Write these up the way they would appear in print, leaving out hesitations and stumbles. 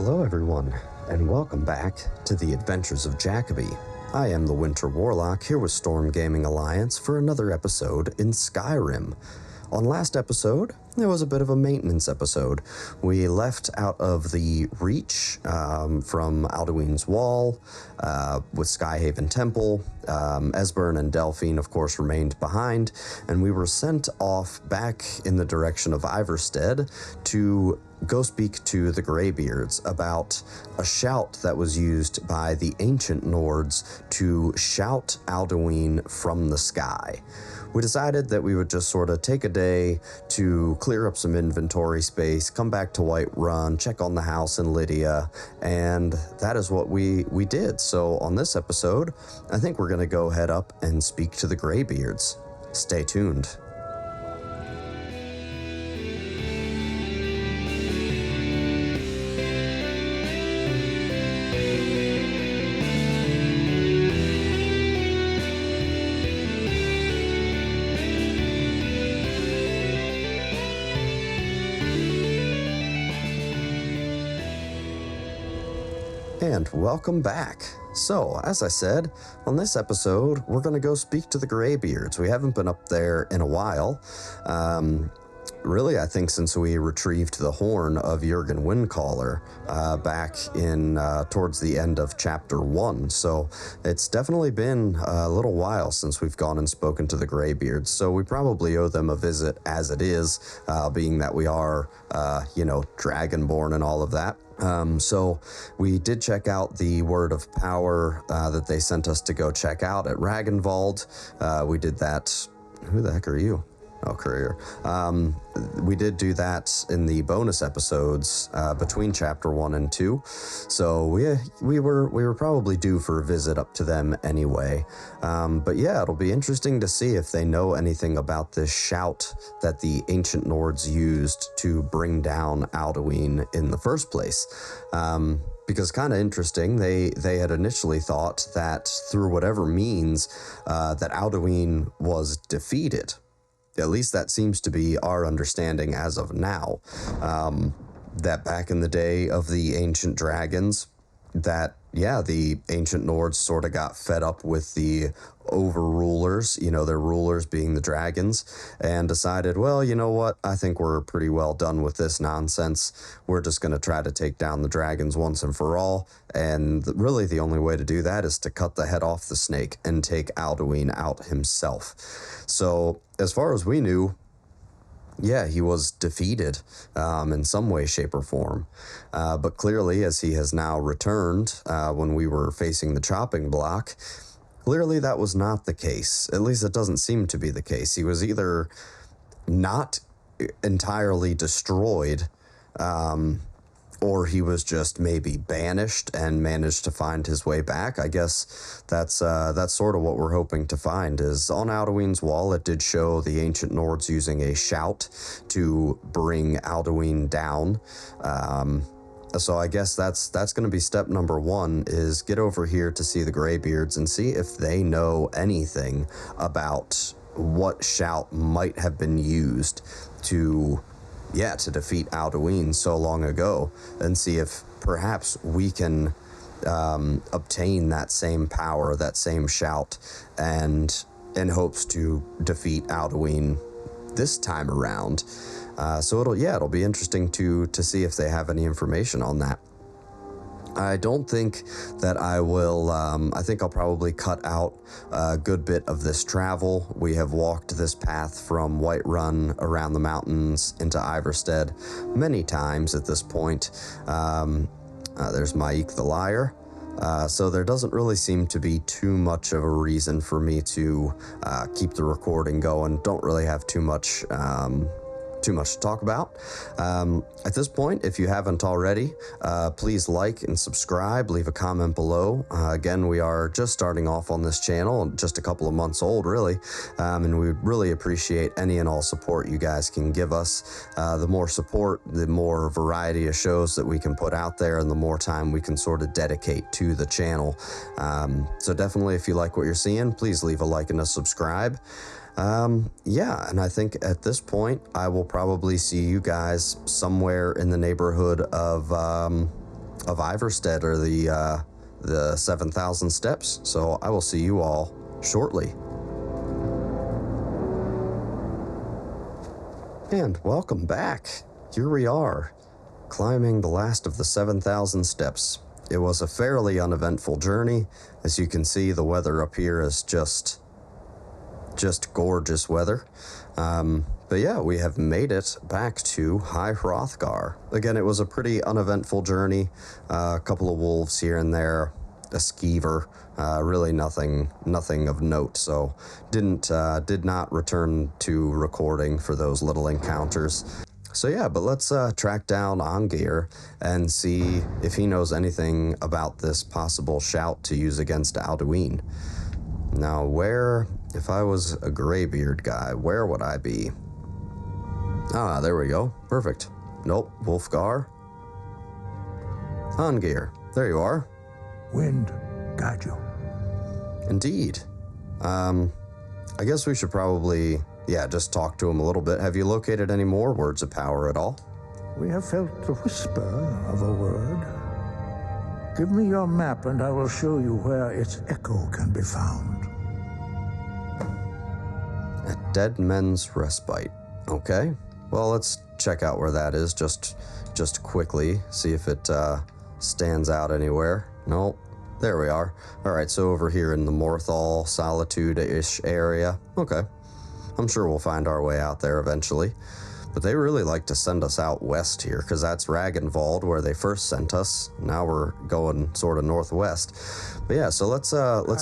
Hello everyone, and welcome back to the Adventures of Jacoby. I am the Winter Warlock here with Storm Gaming Alliance for another episode in Skyrim. On last episode, it was a bit of a maintenance episode. We left out of the Reach from Alduin's Wall with Skyhaven Temple. Esbern and Delphine, of course, remained behind, and we were sent off back in the direction of Iverstead to go speak to the Greybeards about a shout that was used by the Ancient Nords to shout Alduin from the sky. We decided that we would just sort of take a day to clear up some inventory space, come back to Whiterun, check on the house in Lydia, and that is what we did. So on this episode, I think we're going to go head up and speak to the Greybeards. Stay tuned. And welcome back. So, as I said, on this episode, we're going to go speak to the Greybeards. We haven't been up there in a while. Really, I think since we retrieved the horn of Jurgen Windcaller back in towards the end of Chapter 1. So, it's definitely been a little while since we've gone and spoken to the Greybeards. So, we probably owe them a visit as it is, being that we are, Dragonborn and all of that. So we did check out the Word of Power that they sent us to go check out at Ragnvald. We did that. Who the heck are you? Oh, courier. We did do that in the bonus episodes between Chapter 1 and 2. So we were probably due for a visit up to them anyway. But yeah, it'll be interesting to see if they know anything about this shout that the Ancient Nords used to bring down Alduin in the first place. Because kind of interesting, they had initially thought that through whatever means that Alduin was defeated. At least that seems to be our understanding as of now. That back in the day of the ancient dragons, that, yeah, the Ancient Nords sort of got fed up with the overrulers, their rulers being the dragons, and decided, well, you know what, I think we're pretty well done with this nonsense. We're just going to try to take down the dragons once and for all, and really the only way to do that is to cut the head off the snake and take Alduin out himself. So, as far as we knew, yeah, he was defeated in some way, shape, or form. But clearly, as he has now returned when we were facing the chopping block, clearly that was not the case. At least it doesn't seem to be the case. He was either not entirely destroyed, or he was just maybe banished and managed to find his way back. I guess that's sort of what we're hoping to find. Is on Alduin's Wall, it did show the Ancient Nords using a shout to bring Alduin down. So I guess that's going to be step number one, is get over here to see the Greybeards and see if they know anything about what shout might have been used to defeat Alduin so long ago, and see if perhaps we can obtain that same power, that same shout, and in hopes to defeat Alduin this time around. So it'll be interesting to see if they have any information on that. I don't think that I will, I think I'll probably cut out a good bit of this travel. We have walked this path from Whiterun around the mountains into Iverstead many times at this point. There's Maik the Liar. So there doesn't really seem to be too much of a reason for me to keep the recording going. Don't really have too much to talk about. At this point, if you haven't already, please like and subscribe, leave a comment below. Again, we are just starting off on this channel, just a couple of months old, really, and we would really appreciate any and all support you guys can give us. The more support, the more variety of shows that we can put out there, and the more time we can sort of dedicate to the channel. So definitely, if you like what you're seeing, please leave a like and a subscribe. And I think at this point, I will probably see you guys somewhere in the neighborhood of Iverstead or the 7,000 steps. So I will see you all shortly. And welcome back. Here we are, climbing the last of the 7,000 steps. It was a fairly uneventful journey. As you can see, the weather up here is just gorgeous weather. But yeah, we have made it back to High Hrothgar. Again, it was a pretty uneventful journey. A couple of wolves here and there, a skeever, really nothing of note. So did not return to recording for those little encounters. So yeah, but let's track down Angir and see if he knows anything about this possible shout to use against Alduin. Now, if I was a Greybeard guy, where would I be? Ah, there we go. Perfect. Nope, Wulfgar. Angir, there you are. Wind, guide you. Indeed. I guess we should probably, just talk to him a little bit. Have you located any more words of power at all? We have felt the whisper of a word. Give me your map and I will show you where its echo can be found. At Dead Men's Respite. Okay. Well, let's check out where that is just quickly. See if it stands out anywhere. Nope. There we are. All right, so over here in the Morthal Solitude-ish area. Okay. I'm sure we'll find our way out there eventually. But they really like to send us out west here, because that's Ragnvald, where they first sent us. Now we're going sort of northwest. But yeah, so let's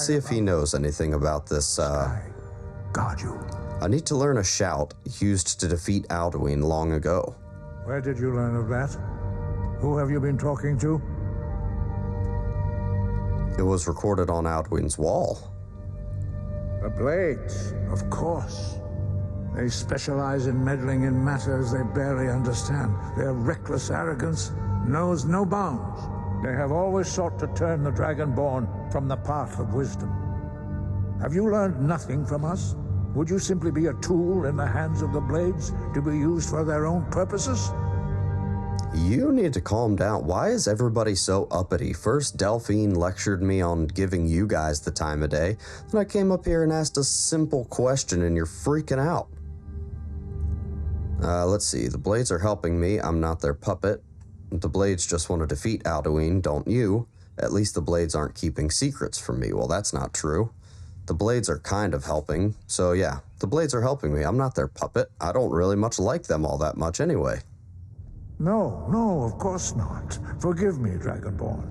see if he knows anything about this. Guard you. I need to learn a shout used to defeat Alduin long ago. Where did you learn of that? Who have you been talking to? It was recorded on Alduin's wall. The Blades, of course. They specialize in meddling in matters they barely understand. Their reckless arrogance knows no bounds. They have always sought to turn the Dragonborn from the path of wisdom. Have you learned nothing from us? Would you simply be a tool in the hands of the Blades to be used for their own purposes? You need to calm down. Why is everybody so uppity? First, Delphine lectured me on giving you guys the time of day. Then I came up here and asked a simple question and you're freaking out. Let's see. The Blades are helping me. I'm not their puppet. The Blades just want to defeat Alduin, don't you? At least the Blades aren't keeping secrets from me. Well, that's not true. The Blades are kind of helping. So yeah, the Blades are helping me. I'm not their puppet. I don't really much like them all that much anyway. No, of course not. Forgive me, Dragonborn.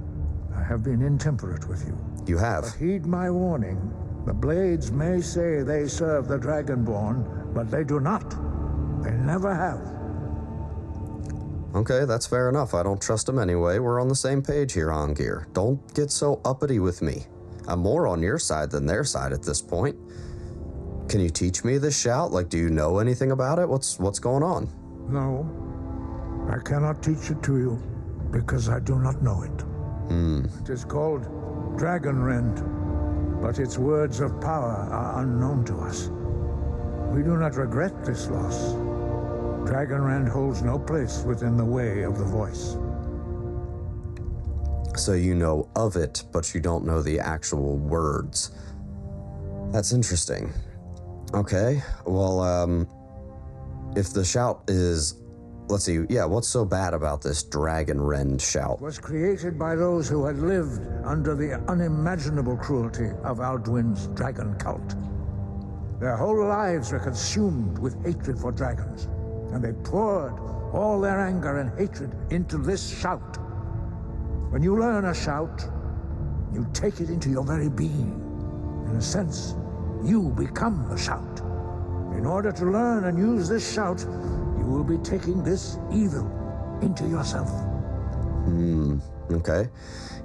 I have been intemperate with you. You have. But heed my warning. The Blades may say they serve the Dragonborn, but they do not. They never have. Okay, that's fair enough. I don't trust them anyway. We're on the same page here, Angir. Don't get so uppity with me. I'm more on your side than their side at this point. Can you teach me this shout? Like, do you know anything about it? What's going on? No, I cannot teach it to you because I do not know it. It is called Dragonrend, but its words of power are unknown to us. We do not regret this loss. Dragonrend holds no place within the way of the voice. So you know of it, but you don't know the actual words. That's interesting. Okay, well, if the shout is... Let's see, what's so bad about this Dragonrend shout? It was created by those who had lived under the unimaginable cruelty of Alduin's dragon cult. Their whole lives were consumed with hatred for dragons, and they poured all their anger and hatred into this shout. When you learn a shout, you take it into your very being. In a sense, you become the shout. In order to learn and use this shout, you will be taking this evil into yourself. Okay.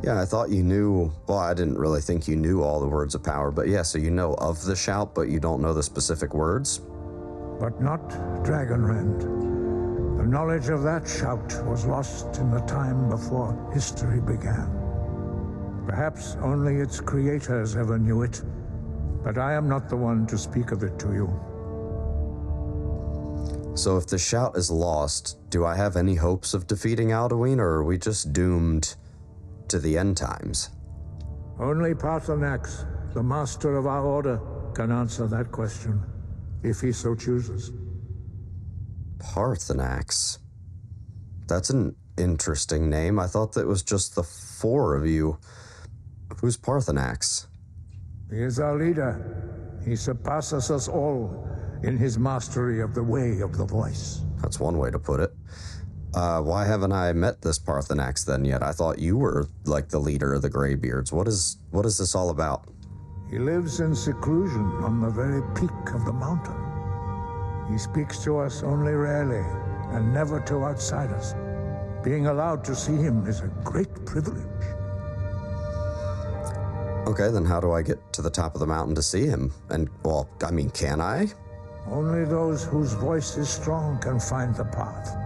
Yeah, I thought you knew... Well, I didn't really think you knew all the words of power, but yeah, so you know of the shout, but you don't know the specific words? But not Dragonrend. The knowledge of that shout was lost in the time before history began. Perhaps only its creators ever knew it, but I am not the one to speak of it to you. So if the shout is lost, do I have any hopes of defeating Alduin, or are we just doomed to the end times? Only Paarthurnax, the master of our order, can answer that question, if he so chooses. Paarthurnax. That's an interesting name. I thought that was just the four of you. Who's Paarthurnax? He is our leader. He surpasses us all in his mastery of the way of the voice. That's one way to put it. Why haven't I met this Paarthurnax then yet? I thought you were like the leader of the Greybeards. What is this all about? He lives in seclusion on the very peak of the mountain. He speaks to us only rarely and never to outsiders. Being allowed to see him is a great privilege. Okay, then how do I get to the top of the mountain to see him? And, well, I mean, can I? Only those whose voice is strong can find the path.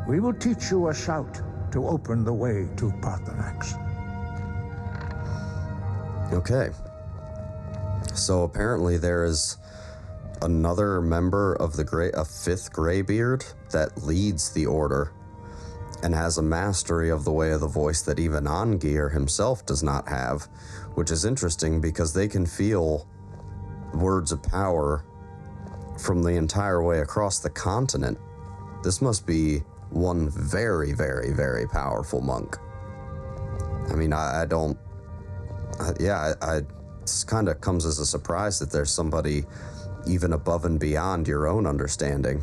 We will teach you a shout to open the way to Paarthurnax. Okay. So apparently there is another member of a fifth Greybeard that leads the order and has a mastery of the way of the voice that even Angir himself does not have, which is interesting because they can feel words of power from the entire way across the continent. This must be one very, very, very powerful monk. I mean, this kind of comes as a surprise that there's somebody even above and beyond your own understanding.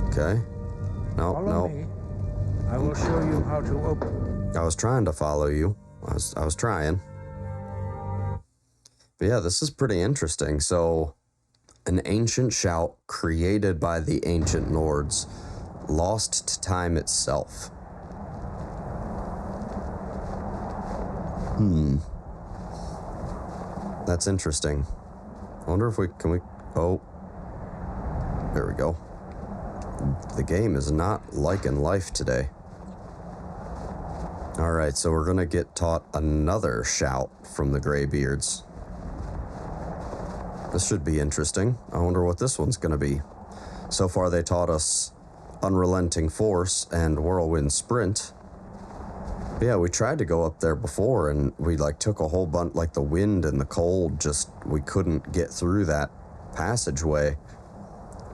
Okay. Follow me. I will show you how to open. I was trying to follow you. I was trying. But yeah, this is pretty interesting. So, an ancient shout created by the Ancient Nords, lost to time itself. That's interesting. I wonder if oh, there we go. The game is not liking life today. Alright, so we're gonna get taught another shout from the Greybeards. This should be interesting. I wonder what this one's gonna be. So far they taught us Unrelenting Force and Whirlwind Sprint. But yeah, we tried to go up there before and we took a whole bunch, the wind and the cold, we couldn't get through that passageway.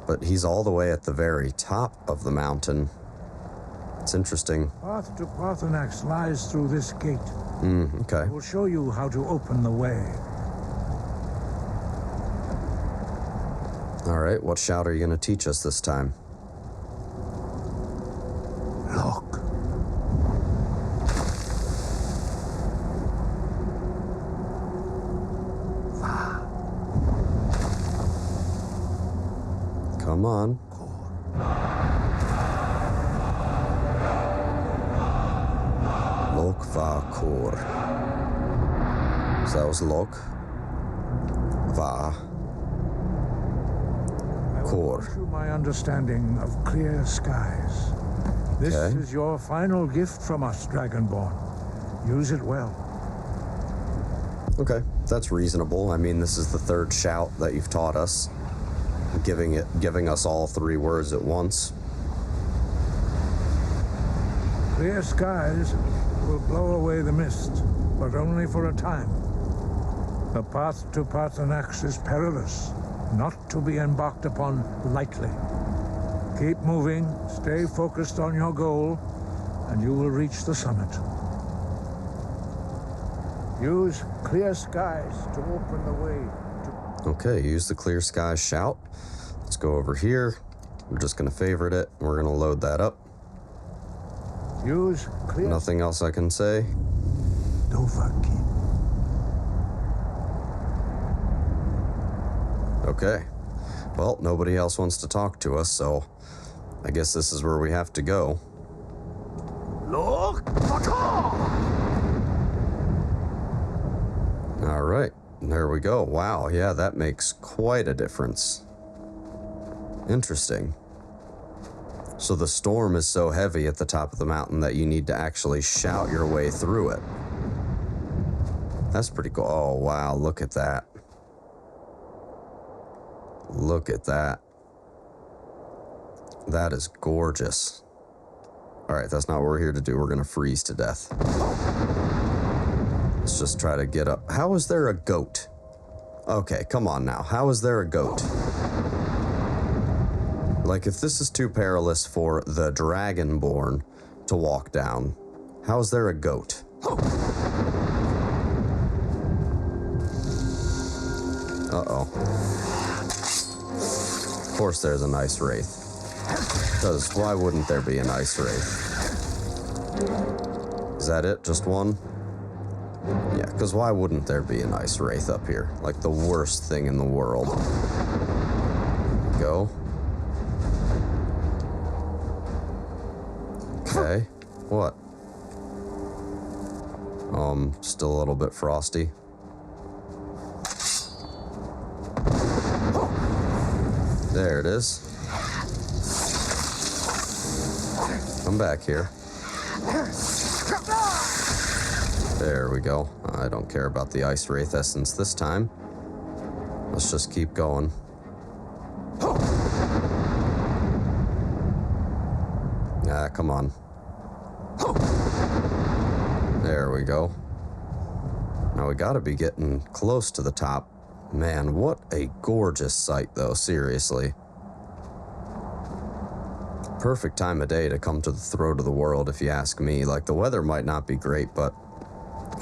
But he's all the way at the very top of the mountain. It's interesting. Path to Paarthurnax lies through this gate. Okay. I will show you how to open the way. All right, what shout are you going to teach us this time? Look. Come on. Lok va kor. So that was Lok va kor. I will show my understanding of clear skies. This is your final gift from us, Dragonborn. Use it well. Okay, that's reasonable. I mean, this is the third shout that you've taught us. Giving us all three words at once. Clear skies will blow away the mist, but only for a time. The path to Paarthurnax is perilous, not to be embarked upon lightly. Keep moving, stay focused on your goal, and you will reach the summit. Use clear skies to open the way to... Okay, use the clear skies shout. Let's go over here. We're just going to favorite it. We're going to load that up. Use clear... Nothing else I can say. Dovahkiin. Okay. Well, nobody else wants to talk to us, so I guess this is where we have to go. Look! All right, there we go. Wow, yeah, that makes quite a difference. Interesting. So the storm is so heavy at the top of the mountain that you need to actually shout your way through it. That's pretty cool. Oh, wow, look at that. Look at that. That is gorgeous. Alright, that's not what we're here to do. We're gonna freeze to death. Let's just try to get up. How is there a goat? Okay, come on now. How is there a goat? Like, if this is too perilous for the Dragonborn to walk down, how is there a goat? Uh-oh. Of course there's an ice wraith. Because why wouldn't there be an ice wraith? Is that it? Just one? Yeah, because why wouldn't there be an ice wraith up here? Like the worst thing in the world. Go. Okay. What? Still a little bit frosty. There it is. Come back here. There we go. I don't care about the ice wraith essence this time. Let's just keep going. Ah, come on. There we go. Now we gotta be getting close to the top. Man, what a gorgeous sight though, seriously. Perfect time of day to come to the throat of the world, if you ask me. Like, the weather might not be great, but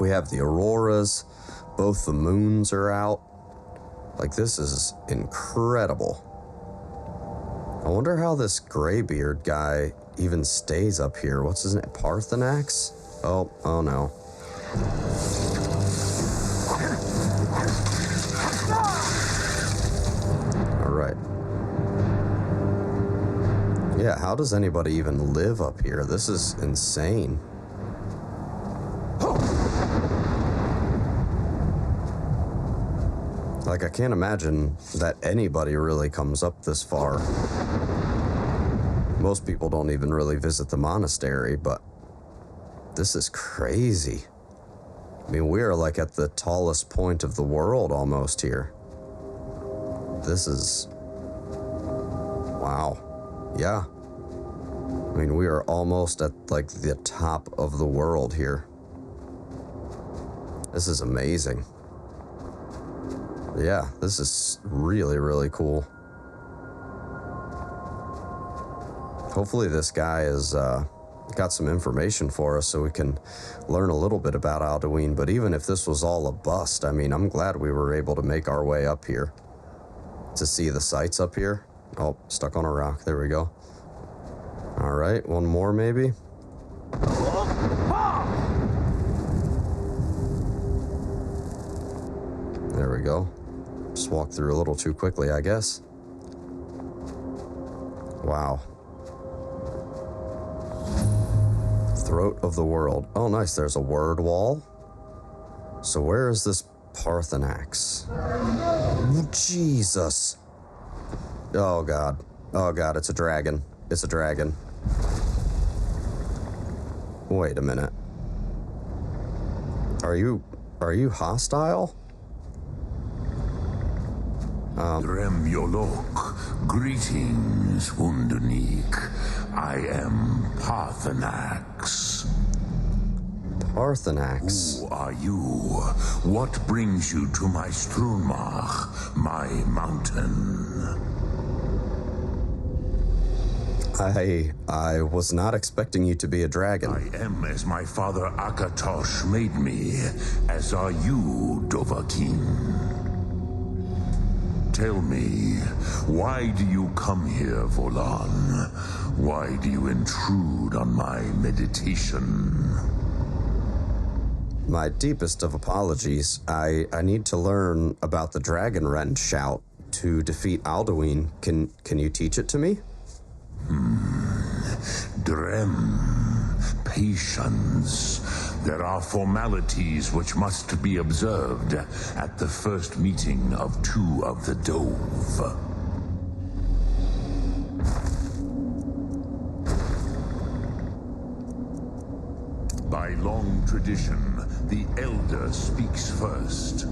we have the auroras, both the moons are out. Like, this is incredible. I wonder how this Greybeard guy even stays up here. What's his name? Parthenax? Oh no. Alright. Yeah, how does anybody even live up here? This is insane. Like, I can't imagine that anybody really comes up this far. Most people don't even really visit the monastery, but this is crazy. I mean, we are like at the tallest point of the world almost here. This is... wow. Yeah. I mean, we are almost at like the top of the world here. This is amazing. Yeah, this is really, really cool. Hopefully this guy has got some information for us so we can learn a little bit about Alduin. But even if this was all a bust, I mean, I'm glad we were able to make our way up here to see the sights up here. Oh, stuck on a rock. There we go. All right, one more maybe. There we go. Just walked through a little too quickly, I guess. Wow. Throat of the world. Oh, nice. There's a word wall. So where is this Parthenax? Jesus. Oh, God. Oh, God. It's a dragon. It's a dragon. Wait a minute. Are you hostile? Drem Yolok, greetings, Wundernik. I am Parthenax. Parthenax. Who are you? What brings you to my Strunmach, my mountain? I was not expecting you to be a dragon. I am as my father Akatosh made me, as are you, Dovahkiin. Tell me, why do you come here, Volan? Why do you intrude on my meditation? My deepest of apologies. I need to learn about the Dragon Rend shout to defeat Alduin. Can you teach it to me? Drem, patience. There are formalities which must be observed at the first meeting of two of the Dove. By long tradition, the Elder speaks first.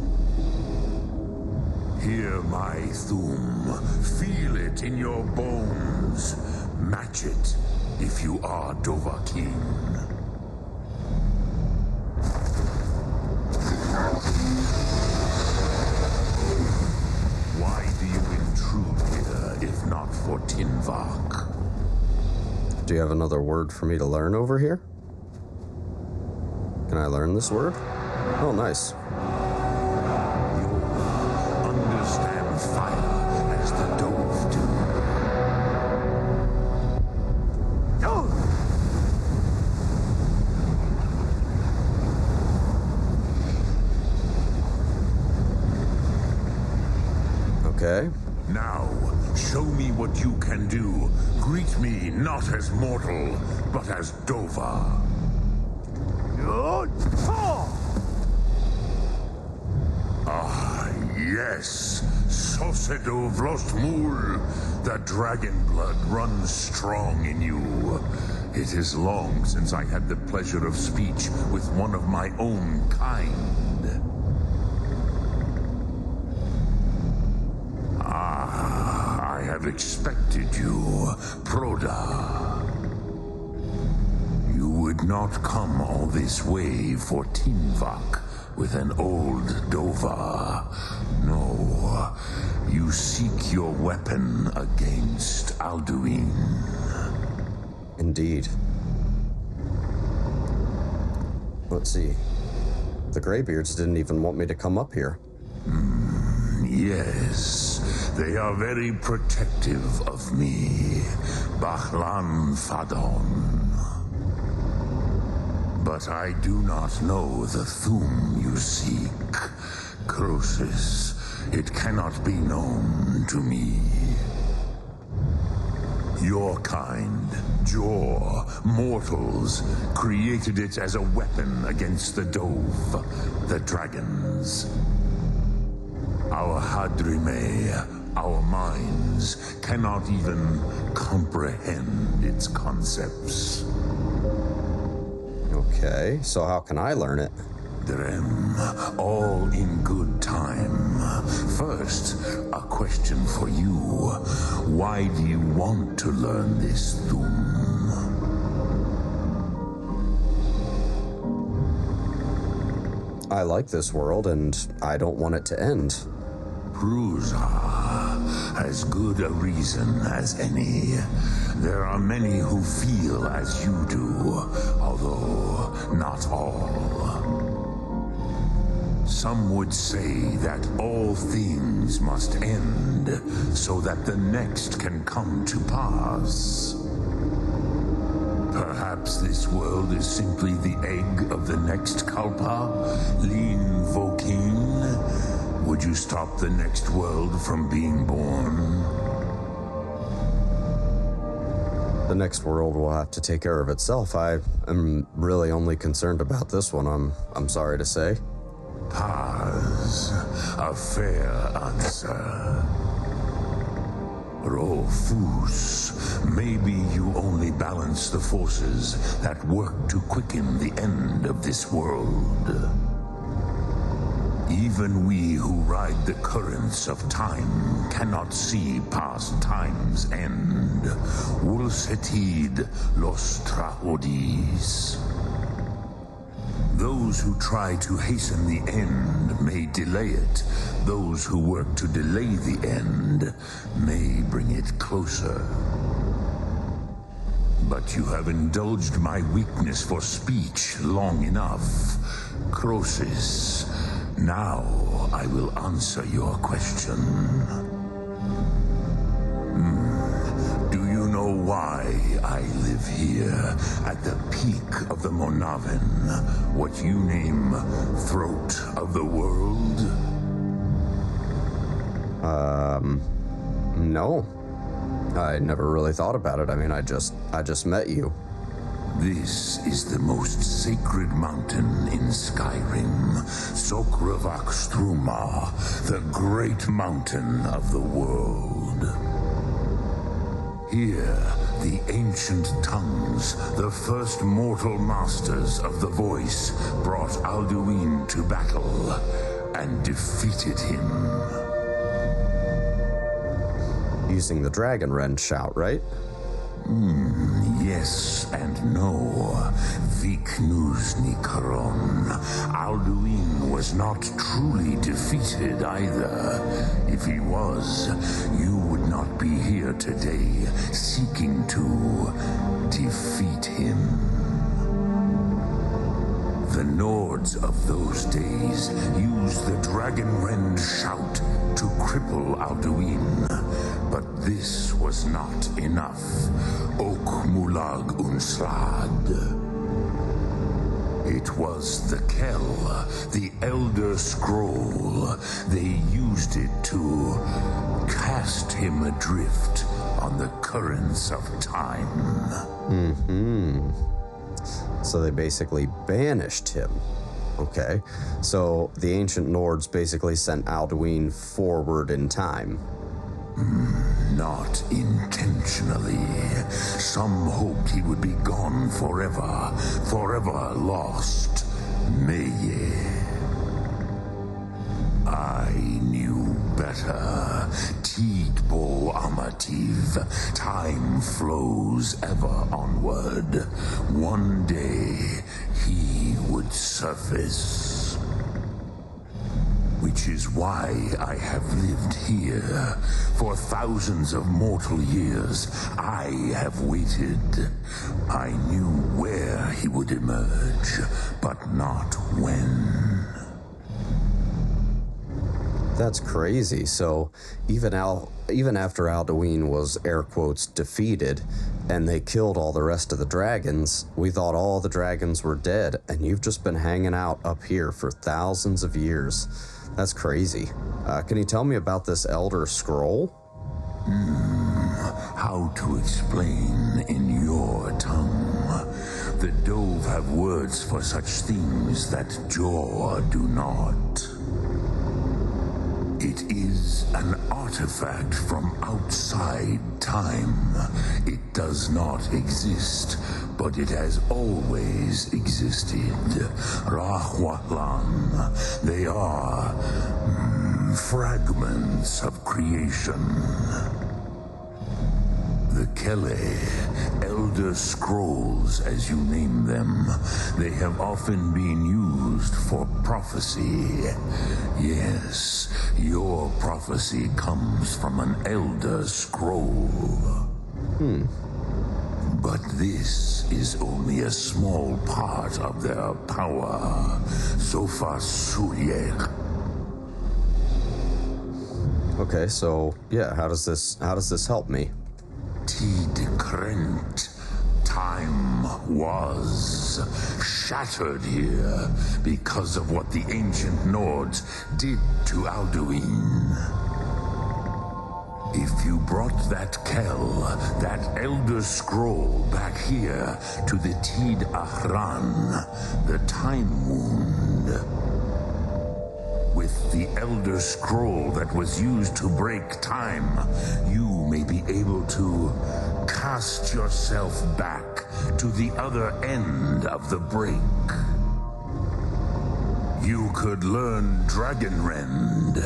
Hear my Thum. Feel it in your bones. Match it if you are Dovahkiin. Why do you intrude here, if not for Tinvak? Do you have another word for me to learn over here? Can I learn this word? Oh, nice. You understand fire as the Dove do. Okay. Now, show me what you can do. Greet me not as mortal, but as Dova. Ah, yes. Sosedo Vlostmul. The dragon blood runs strong in you. It is long since I had the pleasure of speech with one of my own kind. I have expected you, Proda. You would not come all this way for Tinvak with an old Dova. No, you seek your weapon against Alduin. Indeed. Let's see. The Greybeards didn't even want me to come up here. Yes, they are very protective of me, Bahlan Fadon. But I do not know the Thum you seek, Croesus. It cannot be known to me. Your kind, Jor, mortals, created it as a weapon against the Dove, the dragons. Our Hadrime, our minds, cannot even comprehend its concepts. Okay, so how can I learn it? Drem, all in good time. First, a question for you. Why do you want to learn this Thum? I like this world, and I don't want it to end. Prusa, as good a reason as any. There are many who feel as you do, although not all. Some would say that all things must end so that the next can come to pass. Perhaps this world is simply the egg of the next Kalpa, Lin Vokin. Would you stop the next world from being born? The next world will have to take care of itself. I am really only concerned about this one, I'm sorry to say. Paz, a fair answer. Rofus, maybe you only balance the forces that work to quicken the end of this world. Even we who ride the currents of time cannot see past time's end. Wulsetid los trahodis. Those who try to hasten the end may delay it. Those who work to delay the end may bring it closer. But you have indulged my weakness for speech long enough. Croesus, now I will answer your question. Do you know why I live here at the peak of the Monaven, what you name throat of the world? No. I never really thought about it. I mean, I just met you. This is the most sacred mountain in Skyrim, Sokravak Struma, the great mountain of the world. Here, the ancient tongues, the first mortal masters of the voice, brought Alduin to battle and defeated him. Using the dragon wren shout, right? Yes. yes and no. Viknusni Karon. Alduin was not truly defeated either. If he was, you would not be here today seeking to defeat him. The Nords of those days used the Dragonrend shout to cripple Alduin, but this was not enough. Ok Mulag Unslag. It was the Kell, the Elder Scroll. They used it to cast him adrift on the currents of time. So they basically banished him. Okay, so the Ancient Nords basically sent Alduin forward in time. Not intentionally. Some hoped he would be gone forever, forever lost. Meye. I knew better. Tidbo Amativ. Time flows ever onward. One day, he would surface. Which is why I have lived here. For thousands of mortal years, I have waited. I knew where he would emerge, but not when. That's crazy. So even after Alduin was air quotes defeated and they killed all the rest of the dragons, we thought all the dragons were dead, and you've just been hanging out up here for thousands of years. That's crazy. Can you tell me about this Elder Scroll? How to explain in your tongue? The Dove have words for such things that Jor do not. It is an artifact from outside time. It does not exist, but it has always existed. Rahwatlan. They are fragments of creation. The Kele, Elder Scrolls as you name them, they have often been used for prophecy. Yes, your prophecy comes from an Elder Scroll. But this is only a small part of their power. Sofa Suryek. Okay, so yeah, how does this help me? Tidkrent. Time was shattered here because of what the Ancient Nords did to Alduin. If you brought that Kell, that Elder Scroll back here to the Tid Ahran, the Time Wound, with the Elder Scroll that was used to break time, you may be able to cast yourself back to the other end of the break. You could learn Dragonrend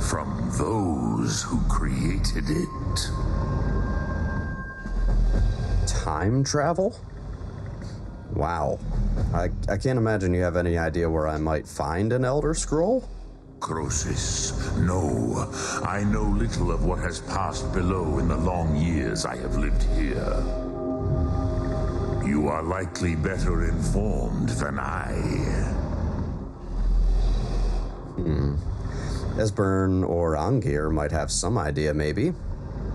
from those who created it. Time travel? Wow. I can't imagine you have any idea where I might find an Elder Scroll? Croesus, no. I know little of what has passed below in the long years I have lived here. You are likely better informed than I. Esbern or Angir might have some idea, maybe.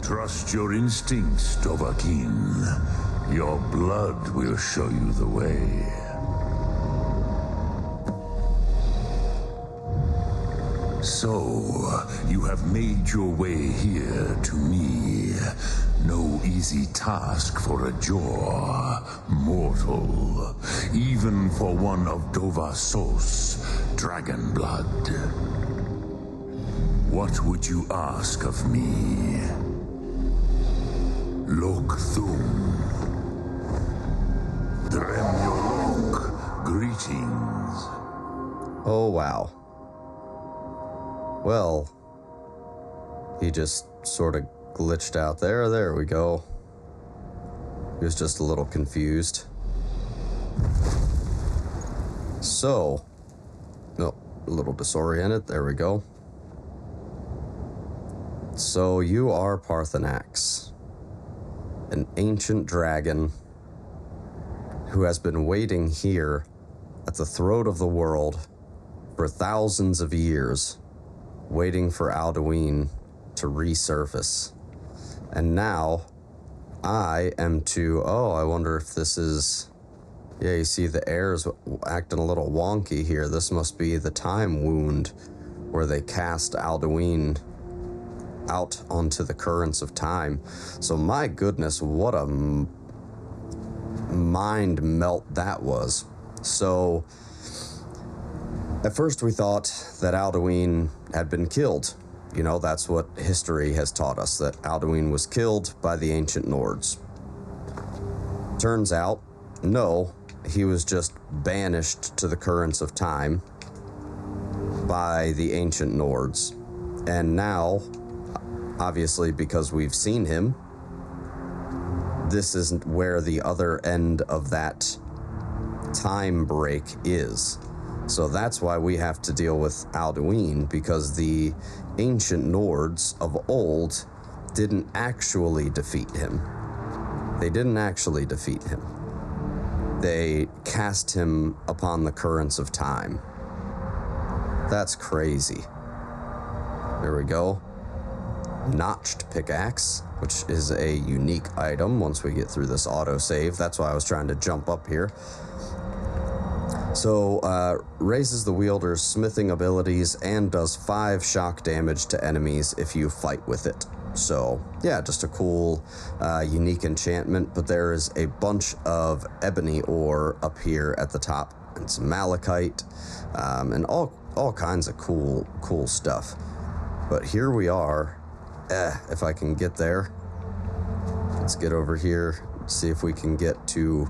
Trust your instincts, Dovahkiin. Your blood will show you the way. So, you have made your way here to me. No easy task for a Jor, mortal, even for one of Dovasos, dragon blood. What would you ask of me? Lokthum. Dremyolok. Greetings. Oh, wow. Well, he just sort of glitched out there. There we go. He was just a little confused. So, oh, a little disoriented. There we go. So you are Parthenax, an ancient dragon who has been waiting here at the throat of the world for thousands of years, waiting for Alduin to resurface. And now, I am to... Oh, I wonder if this is... Yeah, you see the air's acting a little wonky here. This must be the time wound where they cast Alduin out onto the currents of time. So my goodness, what a mind melt that was. So at first we thought that Alduin had been killed. You know, that's what history has taught us, that Alduin was killed by the Ancient Nords. Turns out, no, he was just banished to the currents of time by the Ancient Nords. And now, obviously because we've seen him, this isn't where the other end of that time break is. So that's why we have to deal with Alduin, because the Ancient Nords of old didn't actually defeat him. They didn't actually defeat him. They cast him upon the currents of time. That's crazy. There we go. Notched pickaxe, which is a unique item once we get through this autosave. That's why I was trying to jump up here. So, raises the wielder's smithing abilities and does 5 shock damage to enemies if you fight with it. So, yeah, just a cool, unique enchantment, but there is a bunch of ebony ore up here at the top, and some malachite, and all kinds of cool stuff. But here we are. If I can get there. Let's get over here, see if we can get to...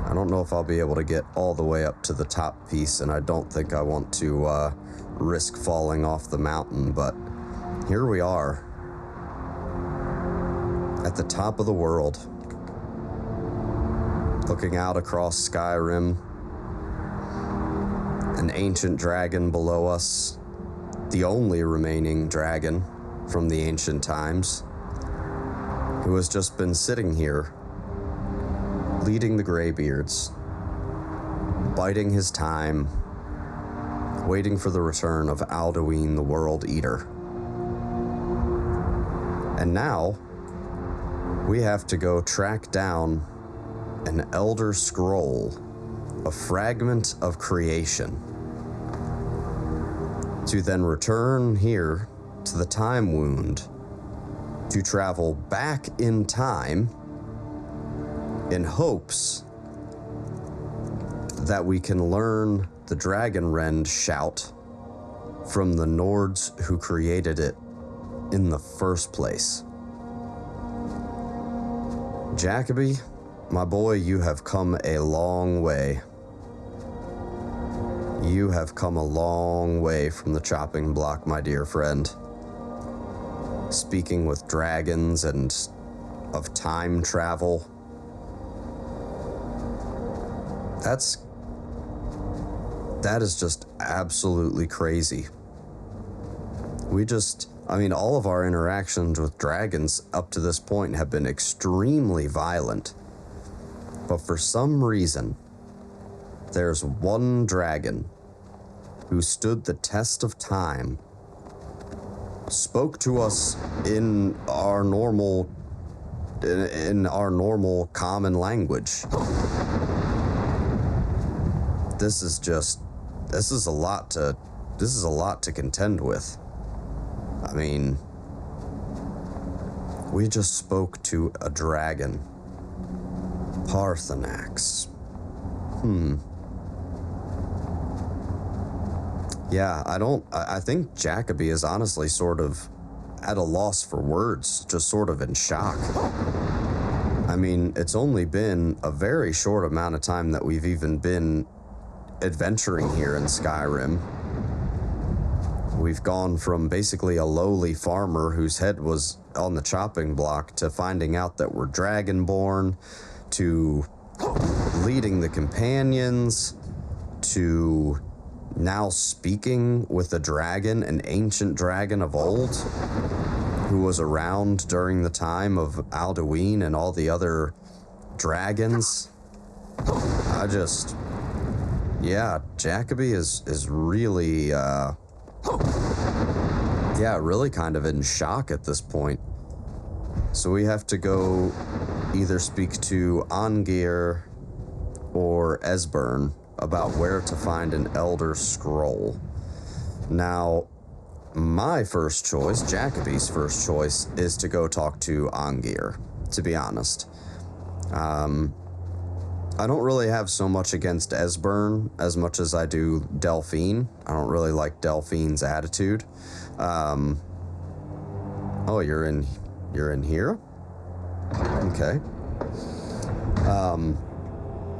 I don't know if I'll be able to get all the way up to the top piece, and I don't think I want to risk falling off the mountain, but here we are. At the top of the world. Looking out across Skyrim. An ancient dragon below us. The only remaining dragon from the ancient times, who has just been sitting here, leading the Greybeards, biding his time, waiting for the return of Alduin, the World Eater. And now, we have to go track down an Elder Scroll, a fragment of creation, to then return here to the time wound, to travel back in time in hopes that we can learn the Dragon Rend shout from the Nords who created it in the first place. Jacoby, my boy, you have come a long way. You have come a long way from the chopping block, my dear friend. Speaking with dragons and of time travel. That is just absolutely crazy. All of our interactions with dragons up to this point have been extremely violent. But for some reason, there's one dragon who stood the test of time, spoke to us in our normal common language. This is a lot to contend with. I mean, we just spoke to a dragon. Parthenax. Yeah, I think Jacoby is honestly sort of at a loss for words, just sort of in shock. I mean, it's only been a very short amount of time that we've even been adventuring here in Skyrim. We've gone from basically a lowly farmer whose head was on the chopping block to finding out that we're dragonborn, to leading the companions, to now speaking with a dragon, an ancient dragon of old, who was around during the time of Alduin and all the other dragons. Jacoby is really, really kind of in shock at this point. So we have to go either speak to Angir or Esbern about where to find an Elder Scroll. Now, my first choice, Jacoby's first choice, is to go talk to Angir, to be honest. I don't really have so much against Esbern as much as I do Delphine. I don't really like Delphine's attitude. Oh, you're in here? Okay.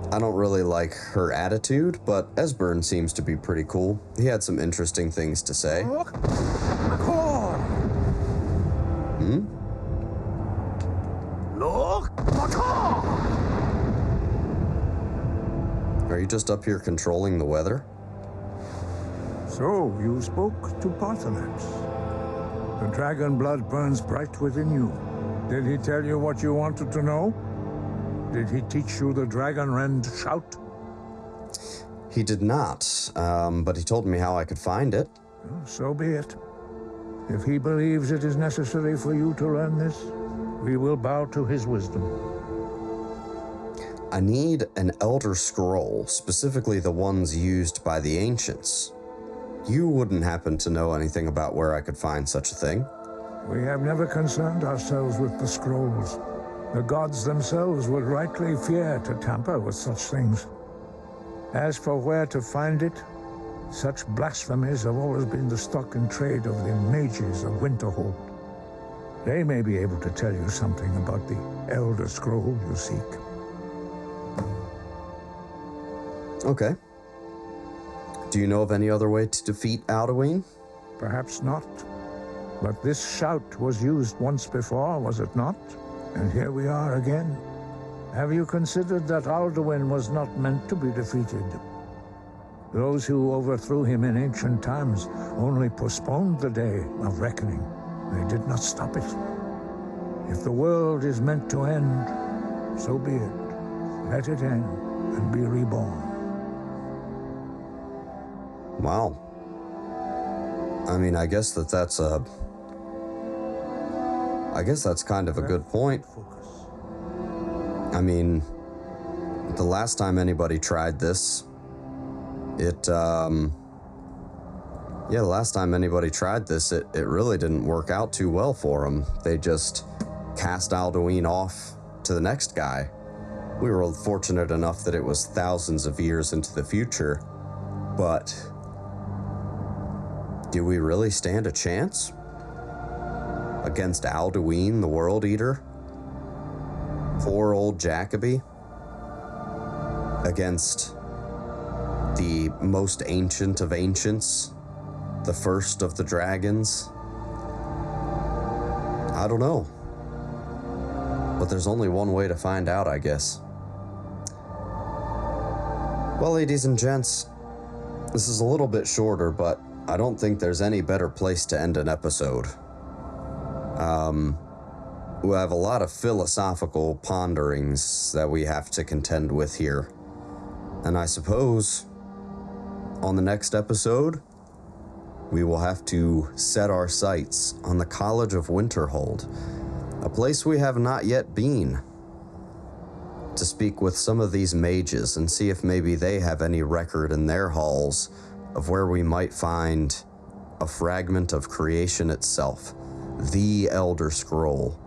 I don't really like her attitude, but Esbern seems to be pretty cool. He had some interesting things to say. Are you just up here controlling the weather? So, you spoke to Parthenax. The dragon blood burns bright within you. Did he tell you what you wanted to know? Did he teach you the dragon rend shout? He did not, but he told me how I could find it. So be it. If he believes it is necessary for you to learn this, we will bow to his wisdom. I need an Elder Scroll, specifically the ones used by the ancients. You wouldn't happen to know anything about where I could find such a thing? We have never concerned ourselves with the scrolls. The gods themselves would rightly fear to tamper with such things. As for where to find it, such blasphemies have always been the stock in trade of the mages of Winterhold. They may be able to tell you something about the Elder Scroll you seek. Okay. Do you know of any other way to defeat Alduin? Perhaps not. But this shout was used once before, was it not? And here we are again. Have you considered that Alduin was not meant to be defeated? Those who overthrew him in ancient times only postponed the day of reckoning. They did not stop it. If the world is meant to end, so be it. Let it end and be reborn. Wow. I mean, I guess that's kind of a good point. I mean, the last time anybody tried this, it really didn't work out too well for them. They just cast Alduin off to the next guy. We were fortunate enough that it was thousands of years into the future, but do we really stand a chance against Alduin, the World Eater? Poor old Jacoby? Against the most ancient of ancients? The first of the dragons? I don't know. But there's only one way to find out, I guess. Well, ladies and gents, this is a little bit shorter, but I don't think there's any better place to end an episode. We have a lot of philosophical ponderings that we have to contend with here. And I suppose on the next episode, we will have to set our sights on the College of Winterhold, a place we have not yet been, to speak with some of these mages and see if maybe they have any record in their halls of where we might find a fragment of creation itself, the Elder Scroll,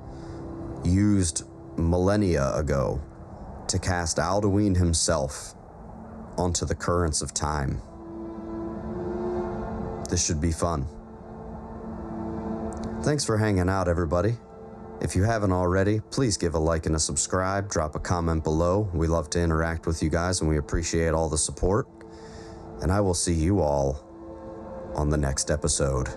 used millennia ago to cast Alduin himself onto the currents of time. This should be fun. Thanks for hanging out, everybody. If you haven't already, please give a like and a subscribe, drop a comment below. We love to interact with you guys and we appreciate all the support. And I will see you all on the next episode.